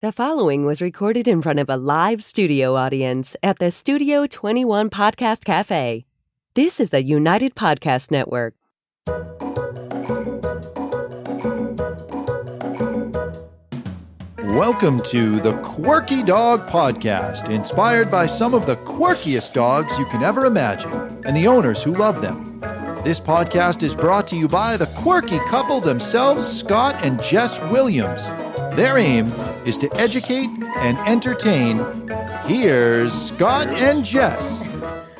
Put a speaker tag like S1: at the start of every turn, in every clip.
S1: The following was recorded in front of a live studio audience at the Studio 21 Podcast Cafe. This is the United Podcast Network.
S2: Welcome to the Quirky Dog Podcast, inspired by some of the quirkiest dogs you can ever imagine and the owners who love them. This podcast is brought to you by the quirky couple themselves, Scott and Jess Williams. Their aim is to educate and entertain. Here's Scott and Jess.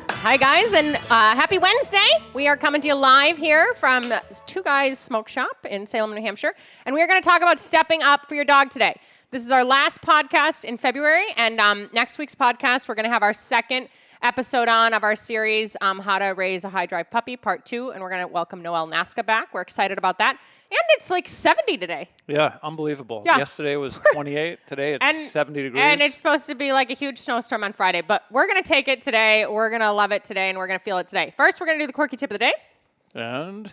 S3: Hi, guys, and happy Wednesday. We are coming to you live here from Two Guys Smoke Shop in Salem, New Hampshire, and we are going to talk about stepping up for your dog today. This is our last podcast in February, and next week's podcast, we're going to have our second episode on of our series, How to Raise a High Drive Puppy, Part 2, and we're going to welcome Noelle Nasca back. We're excited about that. And it's like 70 today.
S4: Yeah, unbelievable.
S3: Yeah.
S4: Yesterday was 28. Today it's 70 degrees.
S3: And it's supposed to be like a huge snowstorm on Friday. But we're going to take it today. We're going to love it today. And we're going to feel it today. First, we're going to do the quirky tip of the day.
S4: And?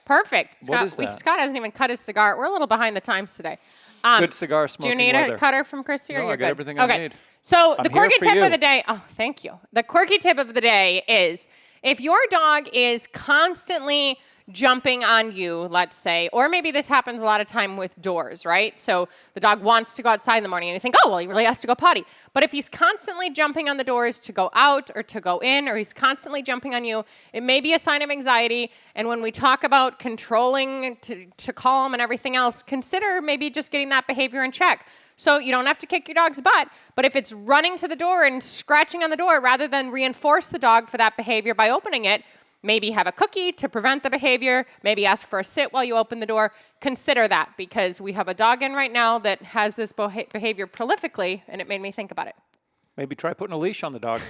S3: Perfect.
S4: What is that?
S3: Scott hasn't even cut his cigar. We're a little behind the times today.
S4: Good cigar smoking
S3: Do you need
S4: weather.
S3: a cutter from Christy?
S4: No,
S3: or you're
S4: I got
S3: good?
S4: everything I need.
S3: So
S4: I'm
S3: the
S4: here
S3: quirky
S4: for
S3: tip
S4: you.
S3: of the day. Oh, thank you. The quirky tip of the day is if your dog is constantly jumping on you, let's say, or maybe this happens a lot of time with doors, right? So the dog wants to go outside in the morning and you think, oh, well, he really has to go potty. But if he's constantly jumping on the doors to go out or to go in, or he's constantly jumping on you, it may be a sign of anxiety. And when we talk about controlling to calm and everything else, consider maybe just getting that behavior in check. So you don't have to kick your dog's butt, but if it's running to the door and scratching on the door, rather than reinforce the dog for that behavior by opening it, maybe have a cookie to prevent the behavior, maybe ask for a sit while you open the door. Consider that, because we have a dog in right now that has this behavior prolifically, and it made me think about it.
S4: Maybe try putting a leash on the dog.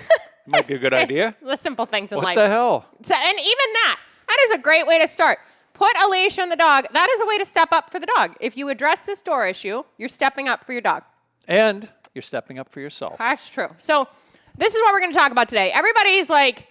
S4: Might be a good idea.
S3: The simple things in life.
S4: What the hell?
S3: So, and even that is a great way to start. Put a leash on the dog. That is a way to step up for the dog. If you address this door issue, you're stepping up for your dog.
S4: And you're stepping up for yourself.
S3: That's true. So this is what we're going to talk about today. Everybody's like,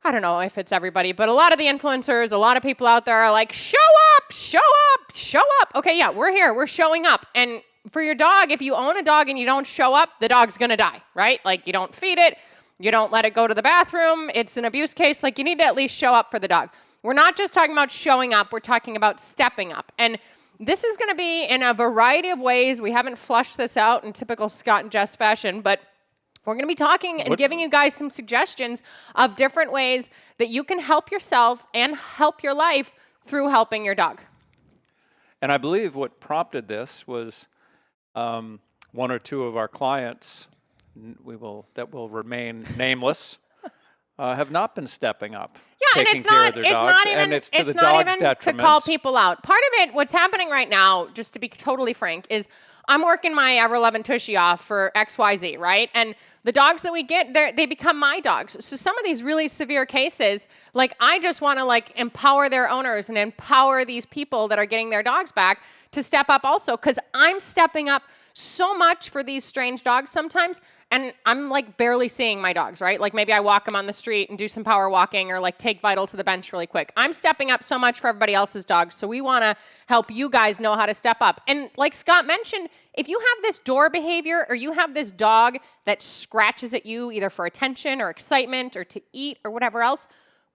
S3: I don't know if it's everybody, but a lot of the influencers, a lot of people out there are like, show up, show up, show up. Okay, yeah, we're here. We're showing up. And for your dog, if you own a dog and you don't show up, the dog's going to die, right? Like you don't feed it. You don't let it go to the bathroom. It's an abuse case. Like you need to at least show up for the dog. We're not just talking about showing up. We're talking about stepping up. And this is going to be in a variety of ways. We haven't flushed this out in typical Scott and Jess fashion, but we're going to be talking and giving you guys some suggestions of different ways that you can help yourself and help your life through helping your dog.
S4: And I believe what prompted this was one or two of our clients, that will remain nameless, have not been stepping up.
S3: Yeah, and it's not even to call people out. Part of it, what's happening right now, just to be totally frank, is I'm working my ever-loving Tushy off for XYZ, right? And the dogs that we get, they become my dogs. So some of these really severe cases, like I just want to like empower their owners and empower these people that are getting their dogs back to step up also, because I'm stepping up so much for these strange dogs sometimes, and I'm like barely seeing my dogs, right? Like maybe I walk them on the street and do some power walking or like take Vital to the bench really quick. I'm stepping up so much for everybody else's dogs, so we want to help you guys know how to step up. And like Scott mentioned, if you have this door behavior or you have this dog that scratches at you either for attention or excitement or to eat or whatever else,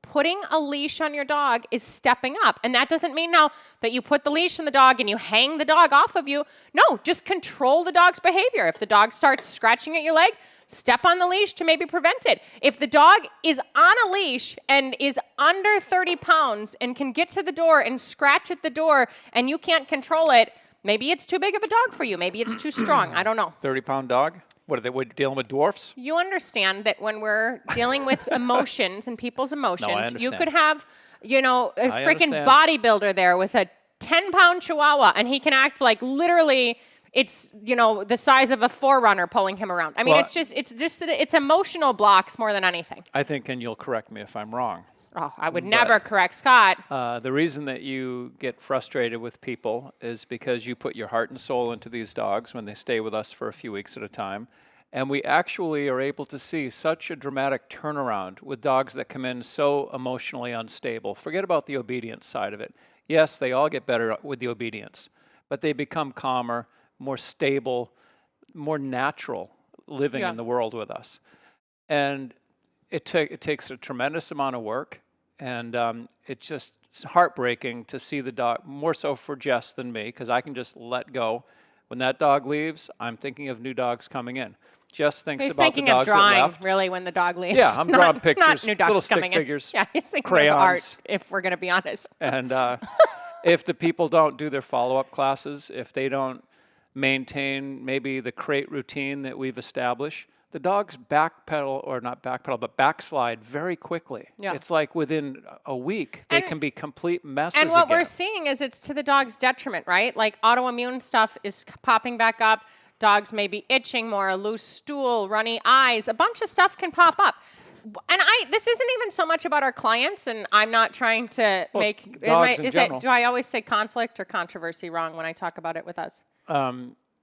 S3: putting a leash on your dog is stepping up. And that doesn't mean now that you put the leash on the dog and you hang the dog off of you. No, just control the dog's behavior. If the dog starts scratching at your leg, step on the leash to maybe prevent it. If the dog is on a leash and is under 30 pounds and can get to the door and scratch at the door and you can't control it, maybe it's too big of a dog for you. Maybe it's too strong. I don't know.
S4: 30-pound dog? What are they dealing with dwarfs?
S3: You understand that when we're dealing with emotions and people's emotions, you could have, a freaking bodybuilder there with a 10-pound chihuahua, and he can act like literally it's, the size of a forerunner pulling him around. I mean, it's just that it's emotional blocks more than anything.
S4: I think, and you'll correct me if I'm wrong.
S3: Oh, I would never correct Scott.
S4: The reason that you get frustrated with people is because you put your heart and soul into these dogs when they stay with us for a few weeks at a time. And we actually are able to see such a dramatic turnaround with dogs that come in so emotionally unstable. Forget about the obedience side of it. Yes, they all get better with the obedience, but they become calmer, more stable, more natural living in the world with us. And it takes a tremendous amount of work, and it's heartbreaking to see the dog, more so for Jess than me, because I can just let go. When that dog leaves, I'm thinking of new dogs coming in. Jess thinks about the dogs that left.
S3: He's thinking of drawing, really, when the dog leaves.
S4: Yeah, I'm drawing pictures,
S3: not new dogs
S4: little stick
S3: coming
S4: figures,
S3: in. Yeah, he's thinking
S4: crayons.
S3: of art, if we're going to be honest.
S4: And if the people don't do their follow-up classes, if they don't maintain maybe the crate routine that we've established, the dogs backslide very quickly. Yeah. It's like within a week, they can be complete messes
S3: And what
S4: again.
S3: we're seeing is it's to the dog's detriment, right? Like autoimmune stuff is popping back up. Dogs may be itching more, a loose stool, runny eyes, a bunch of stuff can pop up. And this isn't even so much about our clients, and I'm not trying to make... Do I always say conflict or controversy wrong when I talk about it with us?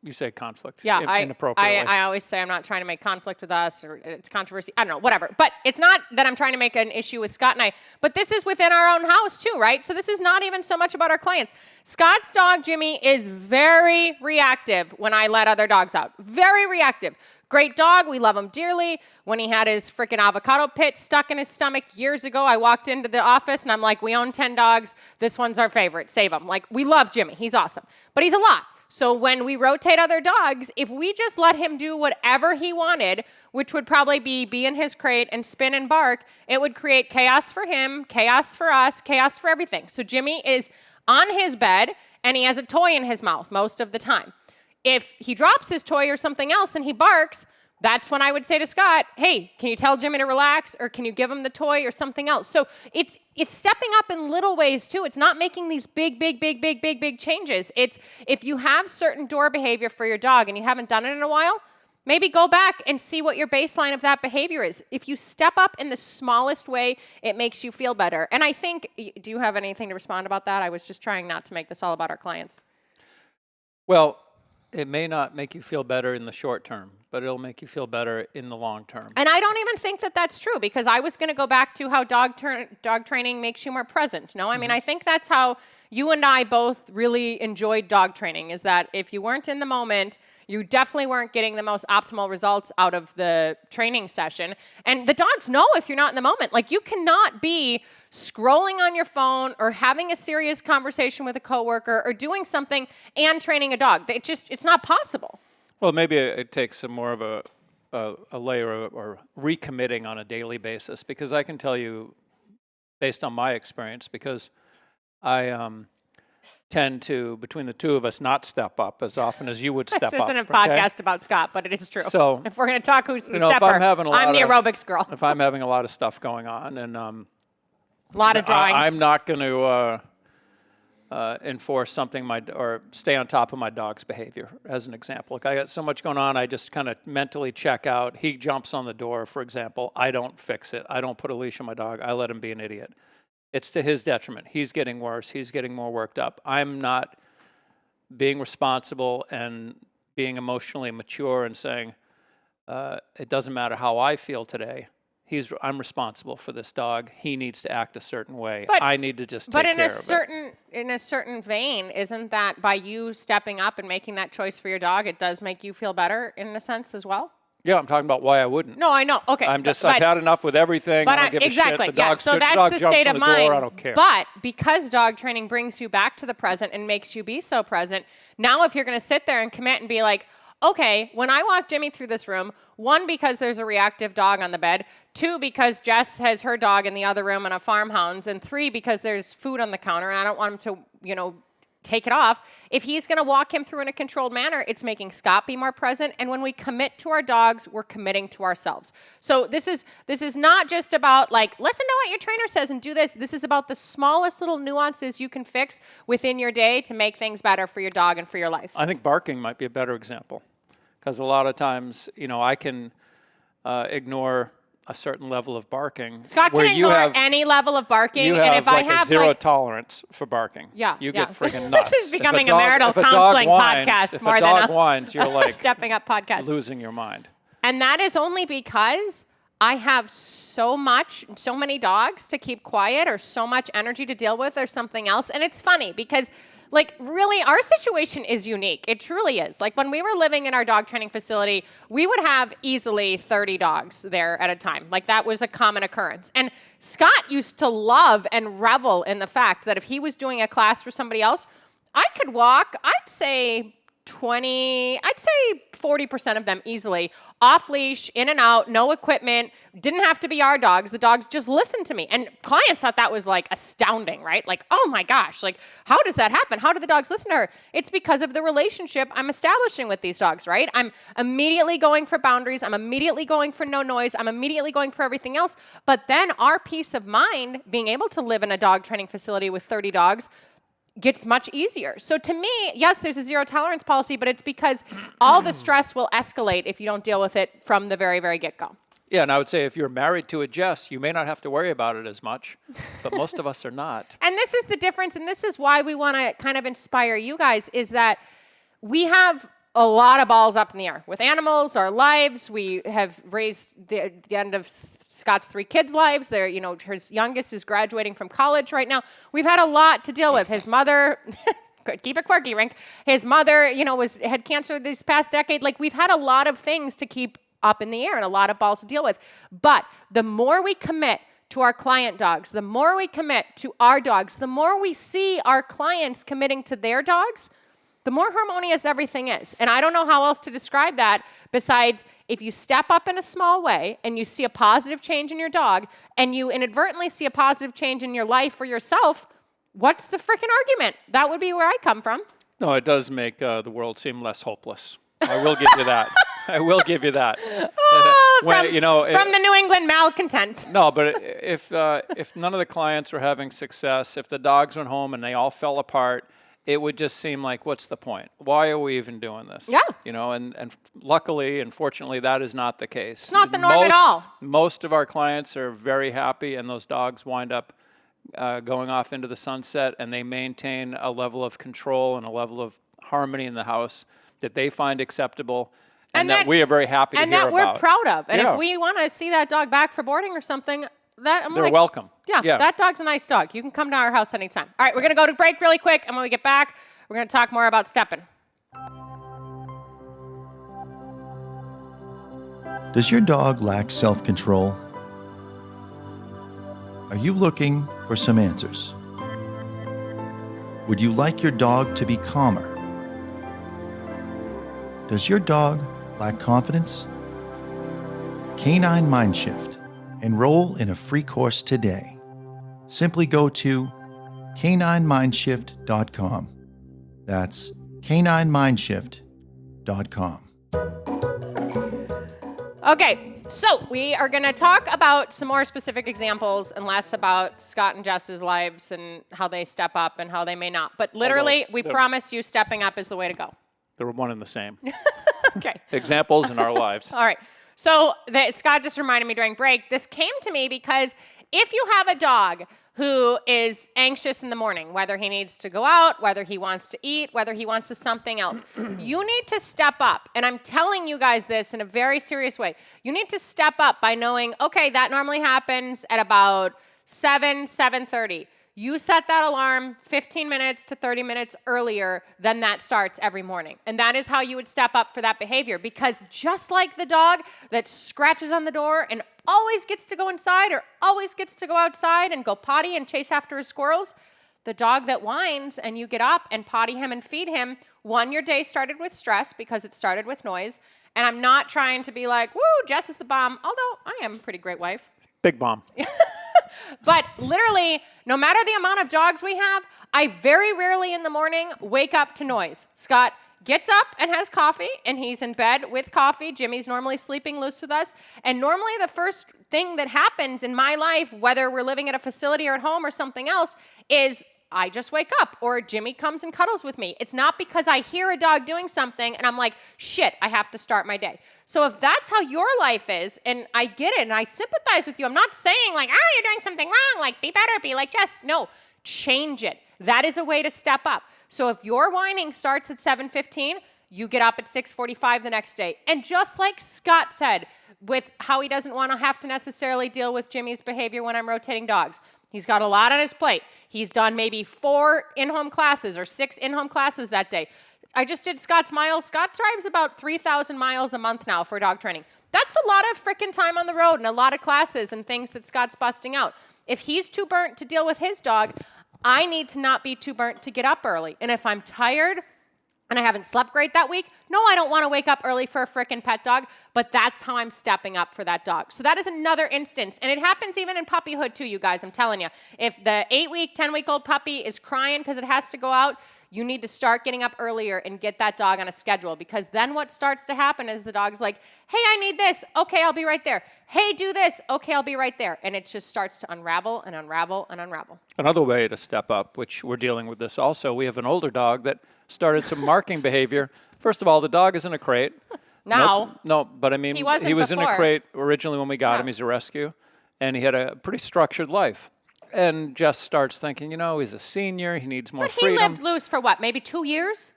S4: You say conflict.
S3: Yeah,
S4: inappropriately.
S3: I always say I'm not trying to make conflict with us, or it's controversy. I don't know, whatever. But it's not that I'm trying to make an issue with Scott and I. But this is within our own house too, right? So this is not even so much about our clients. Scott's dog, Jimmy, is very reactive when I let other dogs out. Very reactive. Great dog. We love him dearly. When he had his freaking avocado pit stuck in his stomach years ago, I walked into the office and I'm like, we own 10 dogs. This one's our favorite. Save him. Like, we love Jimmy. He's awesome. But he's a lot. So when we rotate other dogs, if we just let him do whatever he wanted, which would probably be in his crate and spin and bark, it would create chaos for him, chaos for us, chaos for everything. So Jimmy is on his bed and he has a toy in his mouth most of the time. If he drops his toy or something else and he barks, that's when I would say to Scott, hey, can you tell Jimmy to relax, or can you give him the toy or something else? So it's stepping up in little ways too. It's not making these big changes. It's if you have certain door behavior for your dog and you haven't done it in a while, maybe go back and see what your baseline of that behavior is. If you step up in the smallest way, it makes you feel better. And I think, do you have anything to respond about that? I was just trying not to make this all about our clients.
S4: Well, it may not make you feel better in the short term, but it'll make you feel better in the long term.
S3: And I don't even think that that's true, because I was going to go back to how dog training makes you more present. No, I mean, I think that's how you and I both really enjoyed dog training, is that if you weren't in the moment, you definitely weren't getting the most optimal results out of the training session. And the dogs know if you're not in the moment. Like, you cannot be scrolling on your phone or having a serious conversation with a coworker or doing something and training a dog. It's not possible.
S4: Well, maybe it takes some more of a layer or recommitting on a daily basis, because I can tell you, based on my experience, because I tend to, between the two of us, not step up as often as you would step up.
S3: This isn't a podcast about Scott, but it is true.
S4: So
S3: if we're going to talk who's the stepper, I'm the aerobics girl.
S4: If I'm having a lot of stuff going on and
S3: a lot of drawings,
S4: I'm not going to enforce something or stay on top of my dog's behavior, as an example. Like, I got so much going on, I just kind of mentally check out. He jumps on the door, for example. I don't fix it. I don't put a leash on my dog. I let him be an idiot. It's to his detriment. He's getting worse. He's getting more worked up. I'm not being responsible and being emotionally mature and saying, it doesn't matter how I feel today. I'm responsible for this dog. He needs to act a certain way. I need to just take care of it.
S3: But in a certain vein, isn't that by you stepping up and making that choice for your dog, it does make you feel better in a sense as well?
S4: Yeah, I'm talking about why I wouldn't.
S3: No, I know. Okay.
S4: I've had enough with everything. I don't give a shit. The dog
S3: so that's the state of mind.
S4: I don't care.
S3: But because dog training brings you back to the present and makes you be so present, now if you're going to sit there and commit and be like, okay, when I walk Jimmy through this room, 1, because there's a reactive dog on the bed, 2, because Jess has her dog in the other room and a farmhound, and 3, because there's food on the counter and I don't want him to, take it off. If he's going to walk him through in a controlled manner, it's making Scott be more present. And when we commit to our dogs, we're committing to ourselves. So this is not just about like, listen to what your trainer says and do this. This is about the smallest little nuances you can fix within your day to make things better for your dog and for your life.
S4: I think barking might be a better example, because a lot of times, I can ignore a certain level of barking.
S3: Scott can ignore any level of barking.
S4: And if I have zero tolerance for barking.
S3: Yeah.
S4: You get freaking nuts.
S3: This is becoming a marital counseling podcast more than
S4: a dog whines, you're like
S3: stepping up podcast.
S4: Losing your mind.
S3: And that is only because I have so many dogs to keep quiet or so much energy to deal with or something else. And it's funny because like really our situation is unique. It truly is. Like when we were living in our dog training facility, we would have easily 30 dogs there at a time. Like that was a common occurrence. And Scott used to love and revel in the fact that if he was doing a class for somebody else, I could walk, I'd say 40% of them easily off leash, in and out, no equipment, didn't have to be our dogs. The dogs just listened to me. And clients thought that was like astounding, right? Like, oh my gosh, like how does that happen? How do the dogs listen to her? It's because of the relationship I'm establishing with these dogs, right? I'm immediately going for boundaries. I'm immediately going for no noise. I'm immediately going for everything else. But then our peace of mind, being able to live in a dog training facility with 30 dogs, gets much easier. So to me, yes, there's a zero tolerance policy, but it's because all the stress will escalate if you don't deal with it from the very, very get-go.
S4: Yeah, and I would say if you're married to a Jess, you may not have to worry about it as much, but most of us are not.
S3: And this is the difference, and this is why we want to kind of inspire you guys, is that we have a lot of balls up in the air with animals, our lives. We have raised the end of Scott's 3 kids' lives. They're, his youngest is graduating from college right now. We've had a lot to deal with. His mother, keep it quirky, Rink. His mother, had cancer this past decade. Like we've had a lot of things to keep up in the air and a lot of balls to deal with. But the more we commit to our client dogs, the more we commit to our dogs, the more we see our clients committing to their dogs, the more harmonious everything is. And I don't know how else to describe that besides if you step up in a small way and you see a positive change in your dog and you inadvertently see a positive change in your life for yourself, what's the freaking argument? That would be where I come from.
S4: No, it does make the world seem less hopeless. I will give you that. I will give you that.
S3: From the New England malcontent.
S4: No, but if none of the clients were having success, if the dogs went home and they all fell apart, it would just seem like, what's the point? Why are we even doing this?
S3: Yeah.
S4: And luckily and fortunately, that is not the case.
S3: It's not the norm at all.
S4: Most of our clients are very happy, and those dogs wind up going off into the sunset, and they maintain a level of control and a level of harmony in the house that they find acceptable and that we are very happy to hear about.
S3: And that we're proud of. And if we want to see that dog back for boarding or something,
S4: they're welcome.
S3: Yeah, that dog's a nice dog. You can come to our house anytime. All right, we're going to go to break really quick, and when we get back, we're going to talk more about stepping.
S2: Does your dog lack self-control? Are you looking for some answers? Would you like your dog to be calmer? Does your dog lack confidence? Canine Mind Shift. Enroll in a free course today. Simply go to caninemindshift.com. That's caninemindshift.com.
S3: Okay, so we are going to talk about some more specific examples and less about Scott and Jess's lives and how they step up and how they may not. But literally, we promise you stepping up is the way to go.
S4: They're one and the same.
S3: Okay.
S4: Examples in our lives.
S3: All right. So Scott just reminded me during break, this came to me because if you have a dog who is anxious in the morning, whether he needs to go out, whether he wants to eat, whether he wants to something else, you need to step up. And I'm telling you guys this in a very serious way. You need to step up by knowing, okay, that normally happens at about 7:30. You set that alarm 15 minutes to 30 minutes earlier than that starts every morning. And that is how you would step up for that behavior. Because just like the dog that scratches on the door and always gets to go inside or always gets to go outside and go potty and chase after his squirrels, the dog that whines and you get up and potty him and feed him, your day started with stress because it started with noise. And I'm not trying to be like, woo, Jess is the bomb, although I am a pretty great wife.
S4: Big bomb.
S3: But literally, no matter the amount of dogs we have, I very rarely in the morning wake up to noise. Scott gets up and has coffee, and he's in bed with coffee. Jimmy's normally sleeping loose with us. And normally the first thing that happens in my life, whether we're living at a facility or at home or something else, is I just wake up or Jimmy comes and cuddles with me. It's not because I hear a dog doing something and I'm like, shit, I have to start my day. So if that's how your life is, and I get it and I sympathize with you, I'm not saying like, you're doing something wrong, like be better, be like Jess. No, change it. That is a way to step up. So if your whining starts at 7:15, you get up at 6:45 the next day. And just like Scott said, with how he doesn't want to have to necessarily deal with Jimmy's behavior when I'm rotating dogs. He's got a lot on his plate. He's done maybe 4 in-home classes or 6 in-home classes that day. I just did Scott's miles. Scott drives about 3,000 miles a month now for dog training. That's a lot of freaking time on the road and a lot of classes and things that Scott's busting out. If he's too burnt to deal with his dog, I need to not be too burnt to get up early. And if I'm tired and I haven't slept great that week, no, I don't want to wake up early for a frickin' pet dog, but that's how I'm stepping up for that dog. So that is another instance. And it happens even in puppyhood too, you guys, I'm telling you. If the 8-week, 10-week-old puppy is crying because it has to go out, you need to start getting up earlier and get that dog on a schedule, because then what starts to happen is the dog's like, hey, I need this. Okay, I'll be right there. Hey, do this. Okay, I'll be right there. And it just starts to unravel and unravel and unravel.
S4: Another way to step up, which we're dealing with this also, we have an older dog that started some marking behavior. First of all, the dog is in a crate.
S3: Now.
S4: No, but I mean, he was in a crate originally when we got him. He's a rescue. And he had a pretty structured life. And Jess starts thinking, he's a senior. He needs more freedom.
S3: But he lived loose for what, maybe 2 years?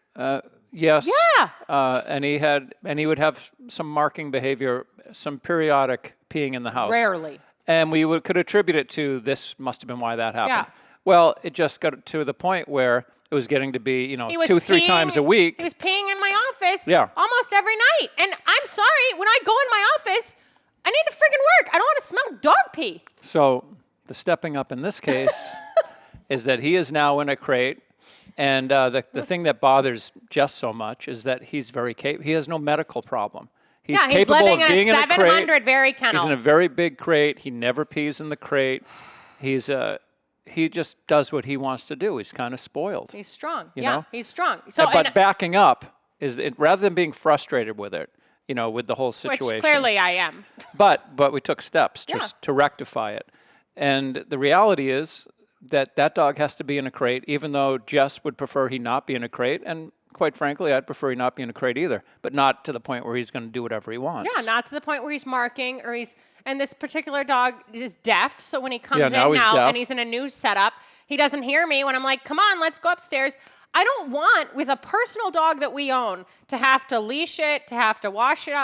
S4: Yes.
S3: Yeah.
S4: And he would have some marking behavior, some periodic peeing in the house.
S3: Rarely.
S4: And we could attribute it to this must have been why that happened.
S3: Yeah.
S4: Well, it just got to the point where it was getting to be, 2-3 times a week.
S3: He was peeing in my office
S4: Yeah.
S3: almost every night. And I'm sorry, when I go in my office, I need to friggin' work. I don't want to smell dog pee.
S4: So the stepping up in this case is that he is now in a crate. And the thing that bothers Jess so much is that he's very capable. He has no medical problem. He's capable
S3: living
S4: of being
S3: in a
S4: in a crate.
S3: 700 very kennel.
S4: He's in a very big crate. He never pees in the crate. He just does what he wants to do. He's kind of spoiled.
S3: He's strong.
S4: You know?
S3: He's strong. So,
S4: but backing up is rather than being frustrated with it, with the whole situation.
S3: Which clearly I am.
S4: But we took steps to rectify it. And the reality is that dog has to be in a crate, even though Jess would prefer he not be in a crate. And quite frankly, I'd prefer he not be in a crate either, but not to the point where he's going to do whatever he wants.
S3: Yeah, not to the point where he's marking or and this particular dog is deaf. So when he comes in
S4: now
S3: and he's in a new setup, he doesn't hear me when I'm like, come on, let's go upstairs. I don't want, with a personal dog that we own, to have to leash it, to have to watch it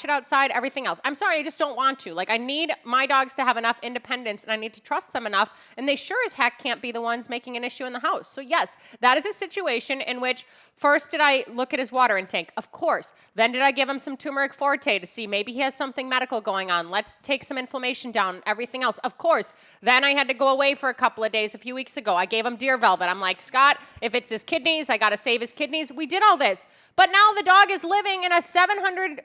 S3: outside, everything else. I'm sorry, I just don't want to. Like, I need my dogs to have enough independence, and I need to trust them enough, and they sure as heck can't be the ones making an issue in the house. So yes, that is a situation in which first did I look at his water intake? Of course. Then did I give him some turmeric forte to see maybe he has something medical going on? Let's take some inflammation down, everything else. Of course. Then I had to go away for a couple of days a few weeks ago. I gave him deer velvet. I'm like, Scott, if it's his kidneys, I got to save his kidneys. We did all this. But now the dog is living in a 700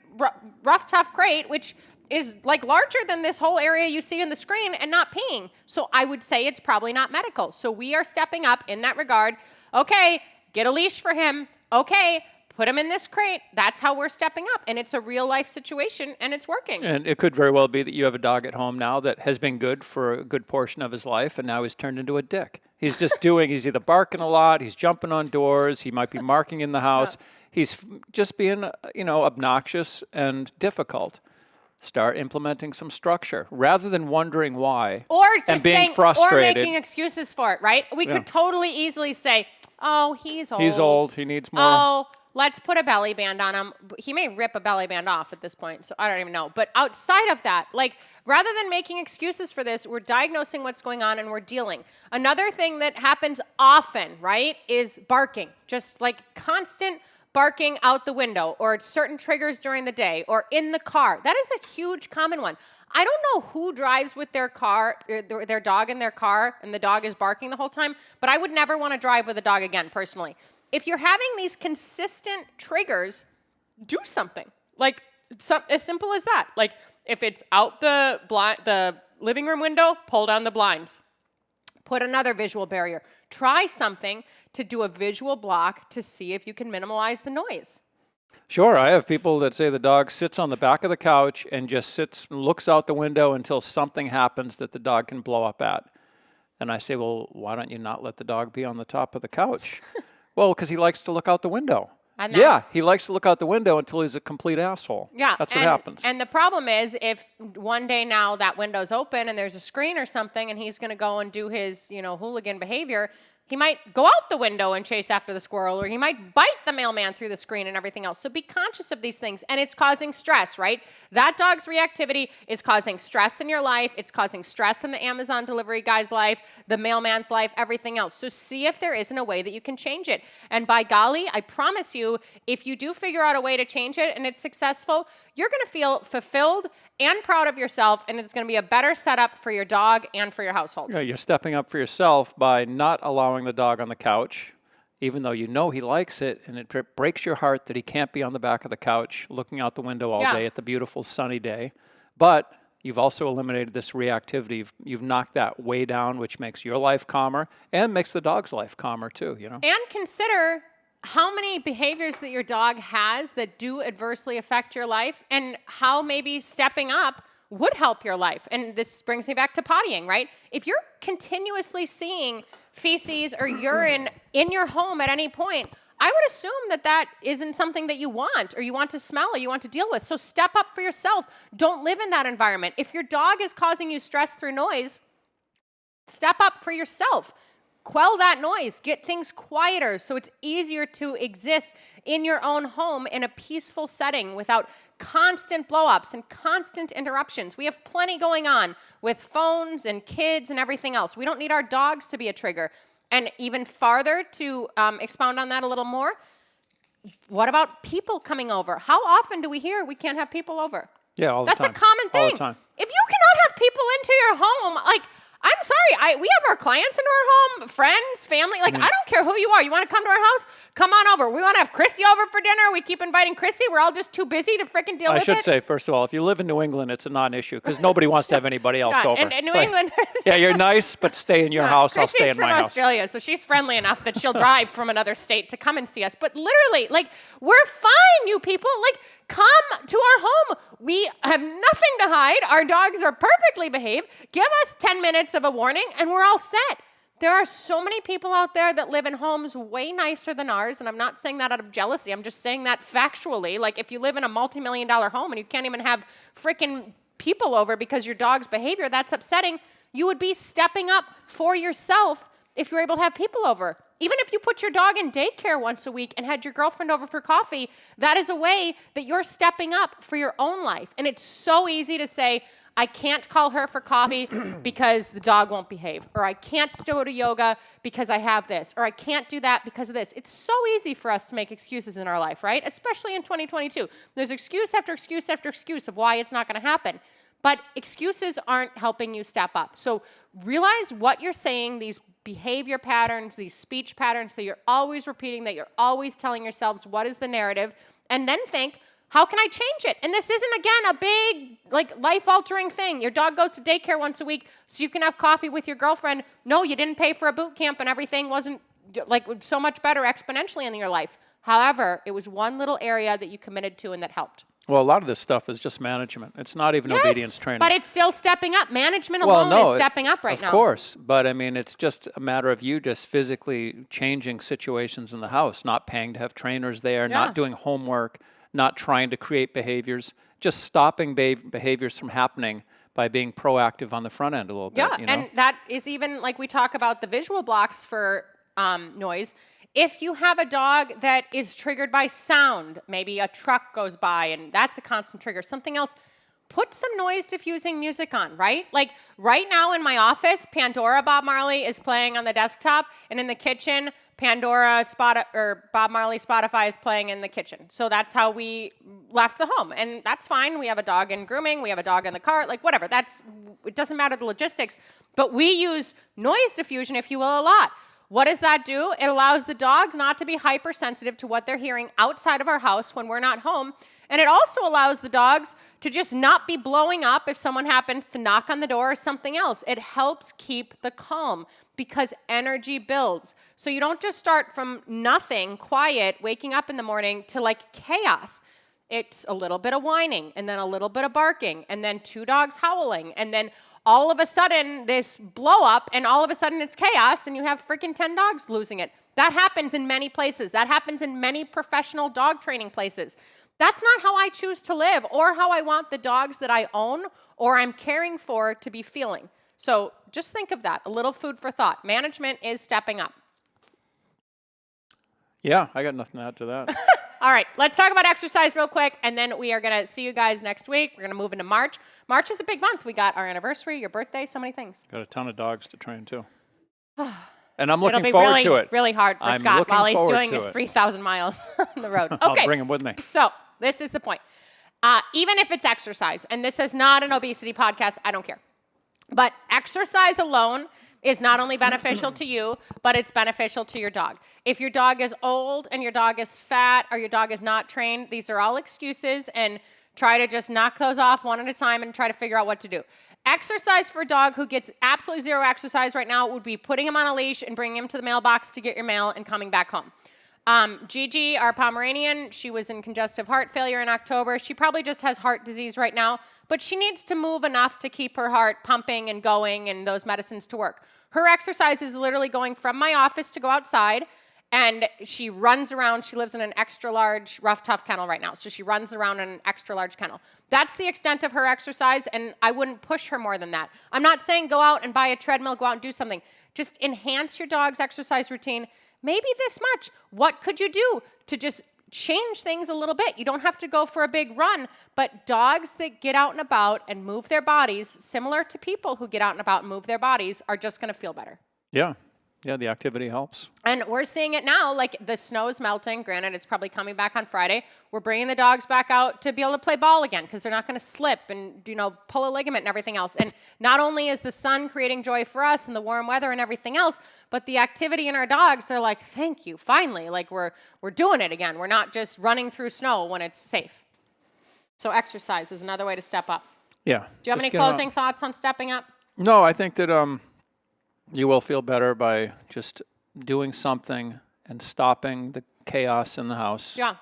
S3: rough, tough crate, which is like larger than this whole area you see on the screen, and not peeing. So I would say it's probably not medical. So we are stepping up in that regard. Okay, get a leash for him. Okay, put him in this crate. That's how we're stepping up. And it's a real life situation, and it's working.
S4: And it could very well be that you have a dog at home now that has been good for a good portion of his life, and now he's turned into a dick. He's just he's either barking a lot, he's jumping on doors, he might be marking in the house. He's just being, obnoxious and difficult. Start implementing some structure rather than wondering why and being frustrated.
S3: Or making excuses for it, right? We could totally easily say, oh, he's old.
S4: He's old. He needs more.
S3: Oh, let's put a belly band on him. He may rip a belly band off at this point, so I don't even know. But outside of that, rather than making excuses for this, we're diagnosing what's going on and we're dealing. Another thing that happens often, right, is barking. Just constant barking out the window, or certain triggers during the day, or in the car. That is a huge common one. I don't know who drives with their car, their dog in their car, and the dog is barking the whole time, but I would never want to drive with a dog again, personally. If you're having these consistent triggers, do something. As simple as that. If it's out the living room window, pull down the blinds. Put another visual barrier. Try something to do a visual block to see if you can minimize the noise.
S4: Sure. I have people that say the dog sits on the back of the couch and just sits and looks out the window until something happens that the dog can blow up at. And I say, well, why don't you not let the dog be on the top of the couch? Well, because he likes to look out the window. He likes to look out the window until he's a complete asshole.
S3: Yeah.
S4: That's what happens.
S3: And the problem is, if one day now that window's open and there's a screen or something and he's going to go and do his, hooligan behavior, He might go out the window and chase after the squirrel, or he might bite the mailman through the screen and everything else. So be conscious of these things, and it's causing stress, right? That dog's reactivity is causing stress in your life. It's causing stress in the Amazon delivery guy's life, the mailman's life, everything else. So see if there isn't a way that you can change it. And by golly, I promise you, if you do figure out a way to change it and it's successful, you're going to feel fulfilled and proud of yourself, and it's going to be a better setup for your dog and for your household.
S4: Yeah, you're stepping up for yourself by not allowing the dog on the couch, even though you know he likes it, and it breaks your heart that he can't be on the back of the couch looking out the window all day at the beautiful sunny day. But you've also eliminated this reactivity. You've knocked that way down, which makes your life calmer and makes the dog's life calmer too, you know?
S3: And consider how many behaviors that your dog has that do adversely affect your life, and how maybe stepping up would help your life. And this brings me back to pottying, right? If you're continuously seeing feces or urine in your home at any point, I would assume that that isn't something that you want, or you want to smell, or you want to deal with. So step up for yourself. Don't live in that environment. If your dog is causing you stress through noise, step up for yourself. Quell that noise. Get things quieter so it's easier to exist in your own home in a peaceful setting without constant blow-ups and constant interruptions. We have plenty going on with phones and kids and everything else. We don't need our dogs to be a trigger. And even farther, to expound on that a little more, what about people coming over? How often do we hear we can't have people over?
S4: Yeah, all the time.
S3: That's a common thing.
S4: All the time.
S3: If you cannot have people into your home, like, I'm sorry, we have our clients into our home, friends, family. Like, I don't care who you are. You want to come to our house? Come on over. We want to have Chrissy over for dinner. We keep inviting Chrissy. We're all just too busy to freaking deal with it.
S4: I should say, first of all, if you live in New England, it's a non-issue because nobody wants to have anybody else over.
S3: In New England.
S4: Yeah, you're nice, but stay in your house.
S3: Chrissy's
S4: I'll stay in my house.
S3: Chrissy's from Australia, so she's friendly enough that she'll drive from another state to come and see us. But literally, like, we're fine, you people. Like, come to our home. We have nothing to hide. Our dogs are perfectly behaved. Give us 10 minutes of a warning, and we're all set. There are so many people out there that live in homes way nicer than ours, and I'm not saying that out of jealousy. I'm just saying that factually. Like, if you live in a multi-million-dollar home and you can't even have freaking people over because your dog's behavior, that's upsetting. You would be stepping up for yourself if you're able to have people over. Even if you put your dog in daycare once a week and had your girlfriend over for coffee, that is a way that you're stepping up for your own life. And it's so easy to say, I can't call her for coffee because the dog won't behave, or I can't go to yoga because I have this, or I can't do that because of this. It's so easy for us to make excuses in our life, right? Especially in 2022. There's excuse after excuse after excuse of why it's not going to happen. But excuses aren't helping you step up. So realize what you're saying, these behavior patterns, these speech patterns that you're always repeating, that you're always telling yourselves, what is the narrative? And then think, how can I change it? And this isn't, again, a big, like, life-altering thing. Your dog goes to daycare once a week so you can have coffee with your girlfriend. No, you didn't pay for a boot camp and everything wasn't, like, so much better exponentially in your life. However, it was one little area that you committed to and that helped.
S4: Well, a lot of this stuff is just management. It's not even obedience training.
S3: But it's still stepping up. Management alone is stepping up right now.
S4: Of course. But, I mean, it's just a matter of you just physically changing situations in the house, not paying to have trainers there, not doing homework, not trying to create behaviors, just stopping behaviors from happening by being proactive on the front end a little bit.
S3: Yeah,
S4: you know?
S3: And that is even, like we talk about the visual blocks for noise. If you have a dog that is triggered by sound, maybe a truck goes by and that's a constant trigger, something else, put some noise diffusing music on, right? Like right now in my office, Pandora Bob Marley is playing on the desktop, and in the kitchen, Bob Marley Spotify is playing in the kitchen. So that's how we left the home, and that's fine. We have a dog in grooming, we have a dog in the car, like whatever. It doesn't matter the logistics, but we use noise diffusion, if you will, a lot. What does that do? It allows the dogs not to be hypersensitive to what they're hearing outside of our house when we're not home. And it also allows the dogs to just not be blowing up if someone happens to knock on the door or something else. It helps keep the calm because energy builds. So you don't just start from nothing, quiet, waking up in the morning to like chaos. It's a little bit of whining and then a little bit of barking and then two dogs howling and then all of a sudden this blow up and all of a sudden it's chaos and you have freaking 10 dogs losing it. That happens in many places. That happens in many professional dog training places. That's not how I choose to live or how I want the dogs that I own or I'm caring for to be feeling. So just think of that, a little food for thought. Management is stepping up.
S4: Yeah, I got nothing to add to that.
S3: All right, let's talk about exercise real quick, and then we are going to see you guys next week. We're going to move into March. March is a big month. We got our anniversary, your birthday, so many things.
S4: Got a ton of dogs to train, too. And I'm looking forward to it.
S3: It'll be really hard for Scott while he's doing his 3,000 miles on the road. Okay.
S4: I'll bring him with me.
S3: So this is the point. Even if it's exercise, and this is not an obesity podcast, I don't care. But exercise alone is not only beneficial to you, but it's beneficial to your dog. If your dog is old and your dog is fat or your dog is not trained, these are all excuses, and try to just knock those off one at a time and try to figure out what to do. Exercise for a dog who gets absolutely zero exercise right now would be putting him on a leash and bringing him to the mailbox to get your mail and coming back home. Gigi, our Pomeranian, she was in congestive heart failure in October. She probably just has heart disease right now, but she needs to move enough to keep her heart pumping and going and those medicines to work. Her exercise is literally going from my office to go outside, and she runs around. She lives in an extra large, rough, tough kennel right now, so she runs around in an extra large kennel. That's the extent of her exercise, and I wouldn't push her more than that. I'm not saying go out and buy a treadmill, go out and do something. Just enhance your dog's exercise routine. Maybe this much. What could you do to just change things a little bit? You don't have to go for a big run, but dogs that get out and about and move their bodies, similar to people who get out and about and move their bodies, are just going to feel better.
S4: Yeah. Yeah, the activity helps.
S3: And we're seeing it now, like the snow is melting. Granted, it's probably coming back on Friday. We're bringing the dogs back out to be able to play ball again because they're not going to slip and, pull a ligament and everything else. And not only is the sun creating joy for us and the warm weather and everything else, but the activity in our dogs, they're like, thank you, finally. Like we're doing it again. We're not just running through snow when it's safe. So exercise is another way to step up.
S4: Yeah.
S3: Do you have any closing thoughts on stepping up?
S4: No, I think that you will feel better by just doing something and stopping the chaos in the house.
S3: Yeah.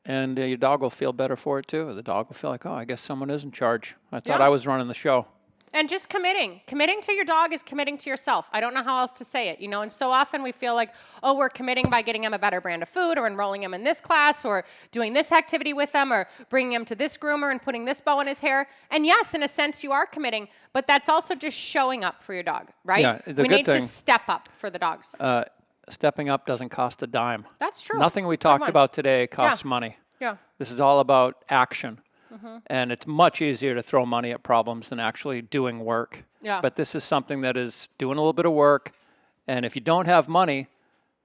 S4: And your dog will feel better for it, too. The dog will feel like, oh, I guess someone is in charge. I thought I was running the show.
S3: And just committing. Committing to your dog is committing to yourself. I don't know how else to say it, And so often we feel like, oh, we're committing by getting him a better brand of food or enrolling him in this class or doing this activity with them or bringing him to this groomer and putting this bow in his hair. And yes, in a sense, you are committing, but that's also just showing up for your dog, right?
S4: Yeah,
S3: we need to step up for the dogs.
S4: Stepping up doesn't cost a dime.
S3: That's true.
S4: Nothing we talked about today costs money.
S3: Yeah.
S4: This is all about action. Mm-hmm. And it's much easier to throw money at problems than actually doing work.
S3: Yeah.
S4: But this is something that is doing a little bit of work. And if you don't have money,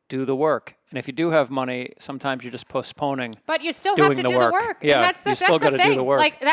S4: do the work. And if you do have money, sometimes you're just postponing.
S3: But you still have to do the work.
S4: Yeah,
S3: and that's
S4: you still got to do the work.
S3: Like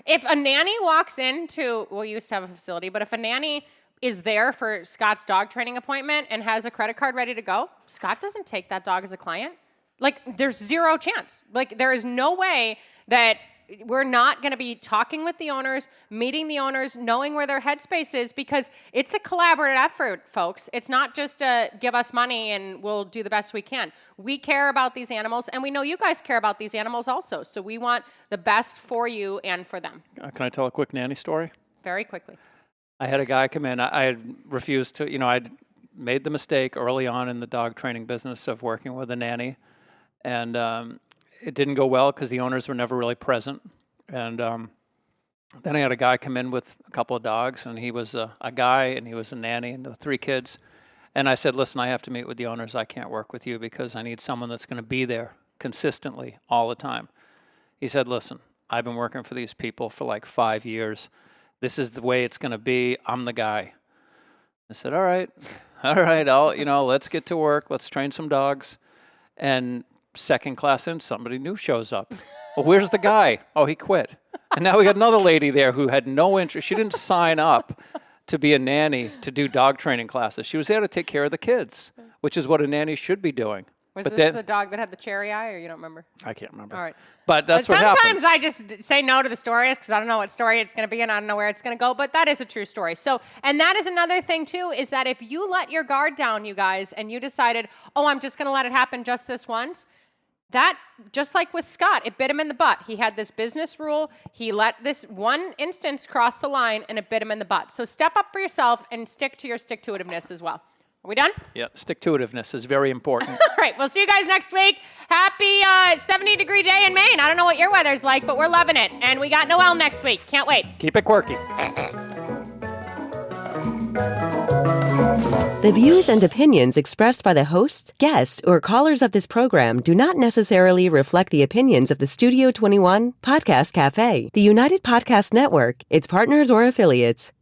S3: if a nanny walks into, we used to have a facility, but if a nanny is there for Scott's dog training appointment and has a credit card ready to go, Scott doesn't take that dog as a client. Like there's zero chance. Like there is no way that we're not going to be talking with the owners, meeting the owners, knowing where their headspace is, because it's a collaborative effort, folks. It's not just give us money and we'll do the best we can. We care about these animals, and we know you guys care about these animals also. So we want the best for you and for them.
S4: Can I tell a quick nanny story?
S3: Very quickly.
S4: I had a guy come in. I had refused to, I'd made the mistake early on in the dog training business of working with a nanny. And it didn't go well because the owners were never really present. And then I had a guy come in with a couple of dogs, and he was a guy, and he was a nanny, and the 3 kids. And I said, listen, I have to meet with the owners. I can't work with you because I need someone that's going to be there consistently all the time. He said, listen, I've been working for these people for like 5 years. This is the way it's going to be. I'm the guy. I said, all right, let's get to work. Let's train some dogs. And second class in, somebody new shows up. Well, where's the guy? Oh, he quit. And now we got another lady there who had no interest. She didn't sign up to be a nanny to do dog training classes. She was there to take care of the kids, which is what a nanny should be doing.
S3: Was this the dog that had the cherry eye, or you don't remember?
S4: I can't remember.
S3: All right.
S4: But that's what happens.
S3: Sometimes I just say no to the stories because I don't know what story it's going to be and I don't know where it's going to go, but that is a true story. So, and that is another thing too, is that if you let your guard down, you guys, and you decided, oh, I'm just going to let it happen just this once, that, just like with Scott, it bit him in the butt. He had this business rule. He let this one instance cross the line, and it bit him in the butt. So step up for yourself and stick to your stick-to-itiveness as well. Are we done?
S4: Yeah, stick-to-itiveness is very important.
S3: All right, we'll see you guys next week. Happy 70-degree day in Maine. I don't know what your weather's like, but we're loving it. And we got Noelle next week. Can't wait.
S4: Keep it quirky.
S1: The views and opinions expressed by the hosts, guests, or callers of this program do not necessarily reflect the opinions of the Studio 21 Podcast Cafe, the United Podcast Network, its partners, or affiliates.